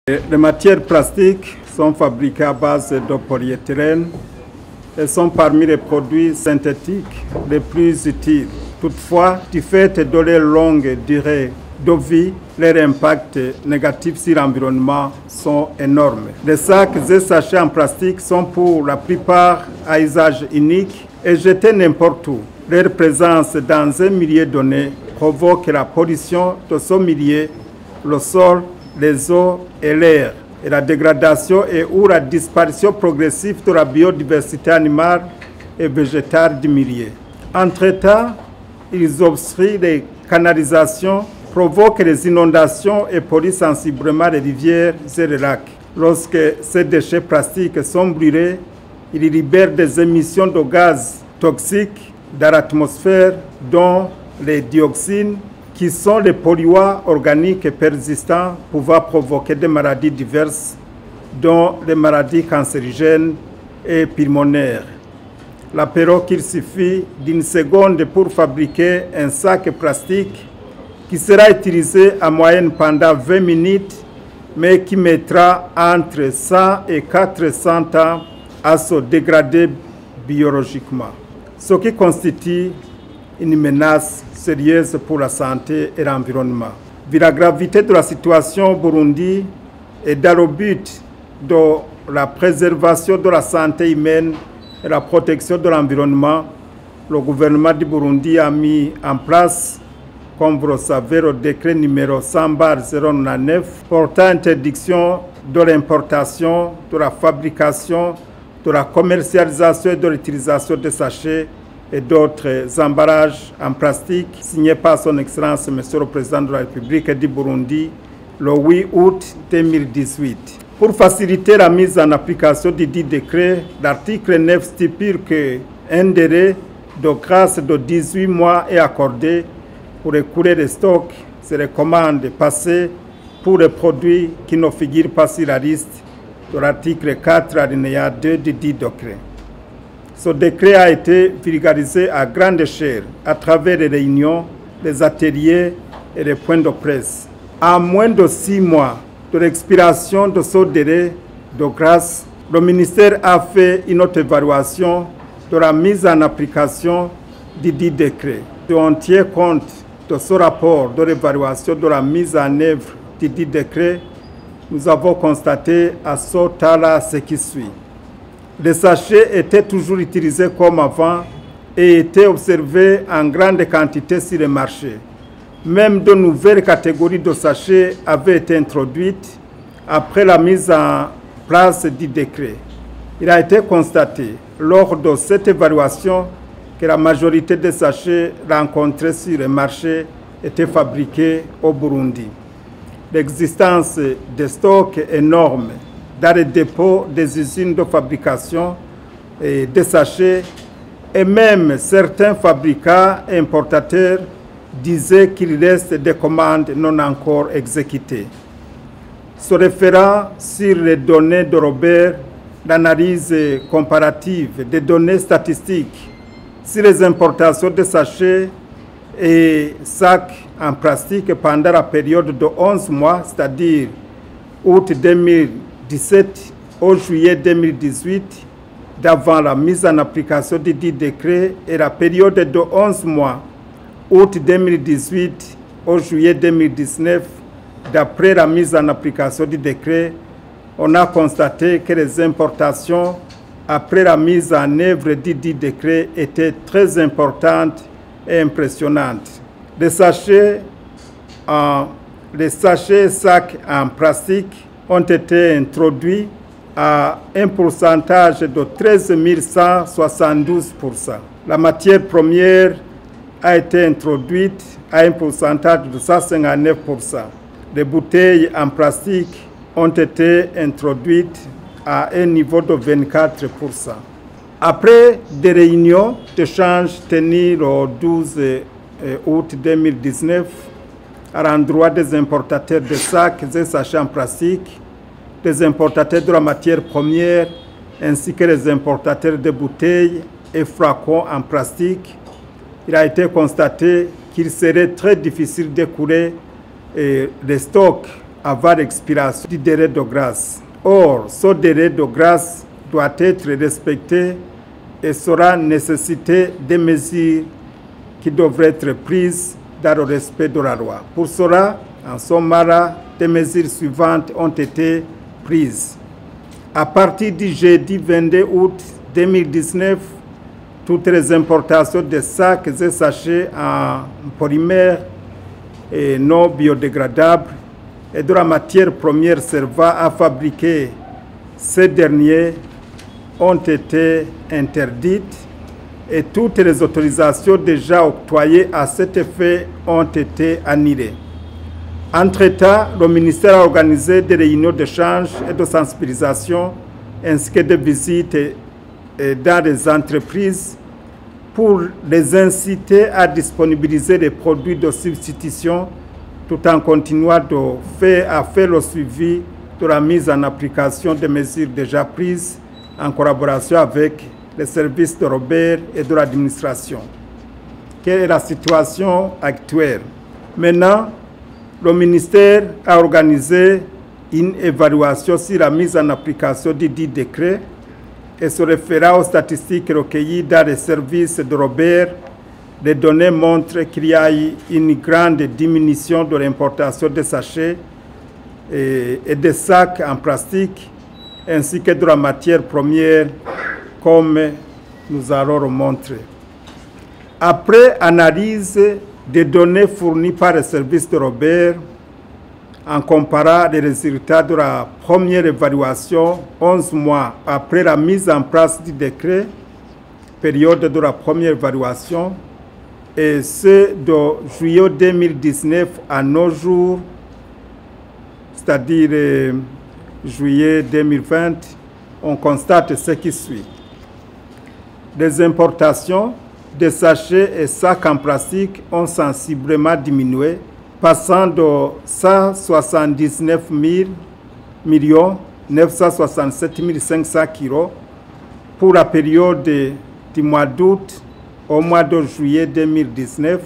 Les matières plastiques sont fabriquées à base de polyéthylène et sont parmi les produits synthétiques les plus utiles. Toutefois, du fait de leur longue durée de vie, leurs impacts négatifs sur l'environnement sont énormes. Les sacs et sachets en plastique sont pour la plupart à usage unique et jetés n'importe où. Leur présence dans un milieu donné provoque la pollution de ce milieu, le sol, les eaux et l'air, et la dégradation et ou la disparition progressive de la biodiversité animale et végétale du milieu. Entre-temps, ils obstruent les canalisations, provoquent les inondations et polluent sensiblement les rivières et les lacs. Lorsque ces déchets plastiques sont brûlés, ils libèrent des émissions de gaz toxiques dans l'atmosphère, dont les dioxines, qui sont les polluants organiques persistants pouvant provoquer des maladies diverses, dont les maladies cancérigènes et pulmonaires. L'apéro qu'il suffit d'une seconde pour fabriquer un sac plastique qui sera utilisé en moyenne pendant 20 minutes, mais qui mettra entre 100 et 400 ans à se dégrader biologiquement, ce qui constitue une menace sérieuse pour la santé et l'environnement. Vu la gravité de la situation au Burundi et dans le but de la préservation de la santé humaine et la protection de l'environnement, le gouvernement du Burundi a mis en place, comme vous le savez, le décret numéro 100/099 portant interdiction de l'importation, de la fabrication, de la commercialisation et de l'utilisation des sachets et d'autres emballages en plastique, signé par son Excellence Monsieur le Président de la République du Burundi le 8 août 2018. Pour faciliter la mise en application du dit décret, l'article 9 stipule qu'un délai de grâce de 18 mois est accordé pour écouler les stocks et les commandes passées pour les produits qui ne figurent pas sur la liste de l'article 4 alinéa 2 du dit décret. Ce décret a été vulgarisé à grande échelle à travers les réunions, les ateliers et les points de presse. En moins de 6 mois de l'expiration de ce délai de grâce, le ministère a fait une autre évaluation de la mise en application du dit décret. Si on tient compte de ce rapport de l'évaluation de la mise en œuvre du dit décret, nous avons constaté à ce temps-là ce qui suit. Les sachets étaient toujours utilisés comme avant et étaient observés en grande quantité sur le marché. Même de nouvelles catégories de sachets avaient été introduites après la mise en place du décret. Il a été constaté lors de cette évaluation que la majorité des sachets rencontrés sur le marché étaient fabriqués au Burundi. L'existence de stocks énormes dans les dépôts des usines de fabrication et des sachets, et même certains fabricants et importateurs disaient qu'il reste des commandes non encore exécutées. Se référant sur les données de Robert, l'analyse comparative des données statistiques sur les importations de sachets et sacs en plastique pendant la période de 11 mois, c'est-à-dire août 2017 au juillet 2018, d'avant la mise en application du dit décret, et la période de 11 mois, août 2018 au juillet 2019, d'après la mise en application du décret, on a constaté que les importations après la mise en œuvre du dit décret étaient très importantes et impressionnantes. Les sachets et sacs en plastique ont été introduits à un pourcentage de 13 172%. La matière première a été introduite à un pourcentage de 159%. Les bouteilles en plastique ont été introduites à un niveau de 24%. Après des réunions d'échange tenues le 12 août 2019 à l'endroit des importateurs de sacs et sachets en plastique, des importateurs de la matière première ainsi que les importateurs de bouteilles et flacons en plastique, il a été constaté qu'il serait très difficile d'écouler les stocks avant l'expiration du délai de grâce. Or, ce délai de grâce doit être respecté et sera nécessité des mesures qui devraient être prises dans le respect de la loi. Pour cela, en Somara, les mesures suivantes ont été prises. À partir du jeudi 22 août 2019, toutes les importations de sacs et sachets en polymère et non biodégradables et de la matière première servant à fabriquer ces derniers ont été interdites et toutes les autorisations déjà octroyées à cet effet ont été annulées. Entre-temps, le ministère a organisé des réunions d'échange et de sensibilisation ainsi que des visites dans les entreprises pour les inciter à disponibiliser les produits de substitution tout en continuant à faire le suivi de la mise en application des mesures déjà prises en collaboration avec les services de Robert et de l'administration. Quelle est la situation actuelle? Maintenant, le ministère a organisé une évaluation sur la mise en application du dit décret et se référant aux statistiques recueillies dans les services de Robert. Les données montrent qu'il y a eu une grande diminution de l'importation des sachets et des sacs en plastique, ainsi que de la matière première, comme nous allons le montrer. Après analyse des données fournies par les services de Robert, en comparant les résultats de la première évaluation 11 mois après la mise en place du décret, période de la première évaluation, et ceux de juillet 2019 à nos jours, c'est-à-dire juillet 2020, on constate ce qui suit. Les importations de sachets et sacs en plastique ont sensiblement diminué, passant de 179 967 500 kg pour la période du mois d'août au mois de juillet 2019,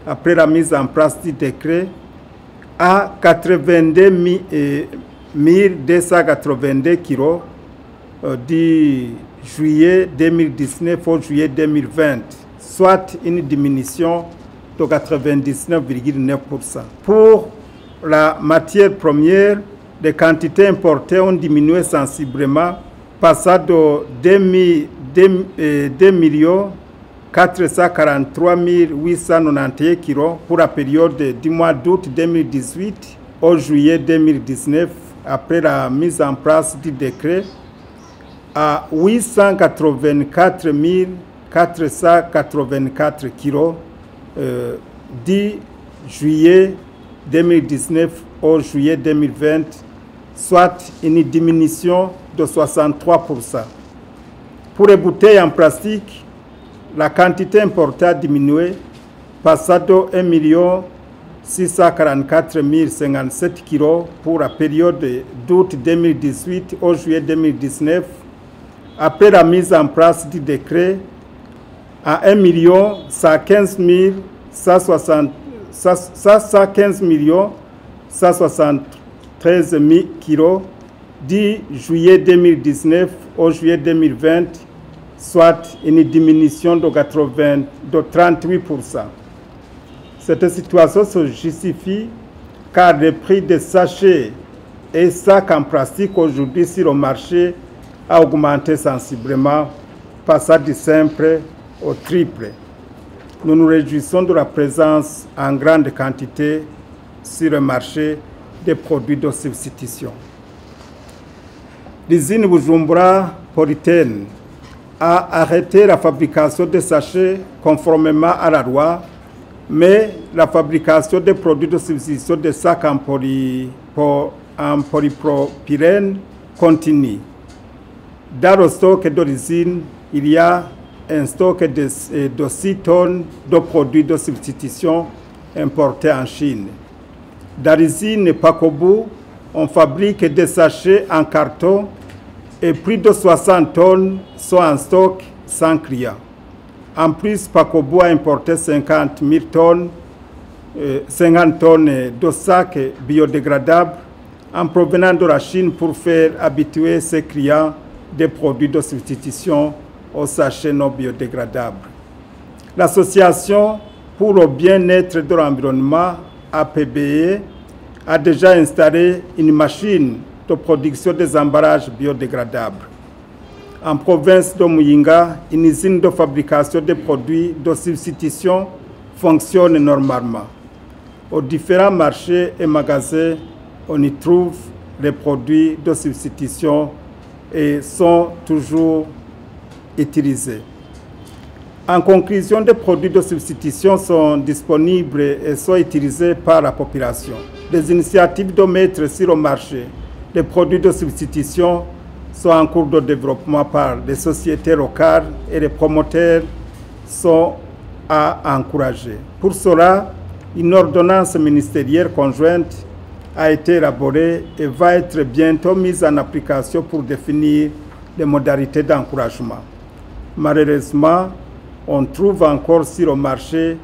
après la mise en place du décret, à 82 282 kg du juillet 2019 au juillet 2020, soit une diminution de 99,9%. Pour la matière première, les quantités importées ont diminué sensiblement, passant de 2 443 891 kg pour la période du mois d'août 2018 au juillet 2019, après la mise en place du décret, à 884 484 kg du juillet 2019 au juillet 2020, soit une diminution de 63%. Pour les bouteilles en plastique, la quantité importée a diminué, passant de 1 644 057 kg pour la période d'août 2018 au juillet 2019, après la mise en place du décret, à 1 115 173 000 kg du juillet 2019 au juillet 2020, soit une diminution de 38%. Cette situation se justifie car le prix des sachets et sacs en plastique aujourd'hui sur le marché a augmenté sensiblement, passant du simple au triple. Nous nous réjouissons de la présence en grande quantité sur le marché des produits de substitution. L'usine Bujumbura Polythène a arrêté la fabrication de sachets conformément à la loi, mais la fabrication des produits de substitution de sacs en polypropylène continue. Dans le stock de l'usine, il y a un stock de 6 tonnes de produits de substitution importés en Chine. Dans l'usine Pakobu, on fabrique des sachets en carton et plus de 60 tonnes sont en stock sans client. En plus, Pakobu a importé 50 000 tonnes 50 tonnes de sacs biodégradables en provenance de la Chine pour faire habituer ses clients des produits de substitution aux sachets non biodégradables. L'Association pour le bien-être de l'environnement, APBE, a déjà installé une machine de production des emballages biodégradables. En province de Muyinga, une usine de fabrication des produits de substitution fonctionne normalement. Aux différents marchés et magasins, on y trouve les produits de substitution et sont toujours utilisés. En conclusion, des produits de substitution sont disponibles et sont utilisés par la population. Des initiatives de mettre sur le marché des produits de substitution sont en cours de développement par les sociétés locales et les promoteurs sont à encourager. Pour cela, une ordonnance ministérielle conjointe a été élaborée et va être bientôt mise en application pour définir les modalités d'encouragement. Malheureusement, on trouve encore sur le marché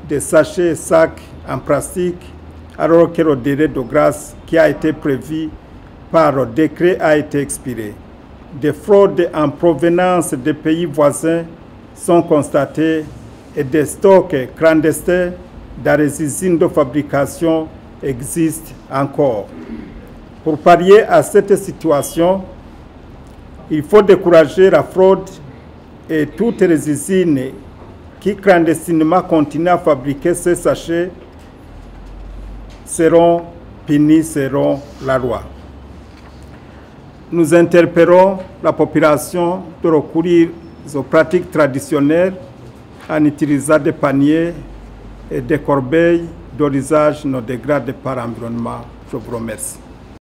des sachets et sacs en plastique, alors que le délai de grâce qui a été prévu par le décret a été expiré. Des fraudes en provenance des pays voisins sont constatées et des stocks clandestins dans les usines de fabrication existent encore. Pour pallier à cette situation, il faut décourager la fraude et toutes les usines qui clandestinement continuent à fabriquer ces sachets seront punies selon la loi. Nous interpellons la population de recourir aux pratiques traditionnelles en utilisant des paniers et des corbeilles de l'usage non dégradé par l'environnement. Je vous remercie.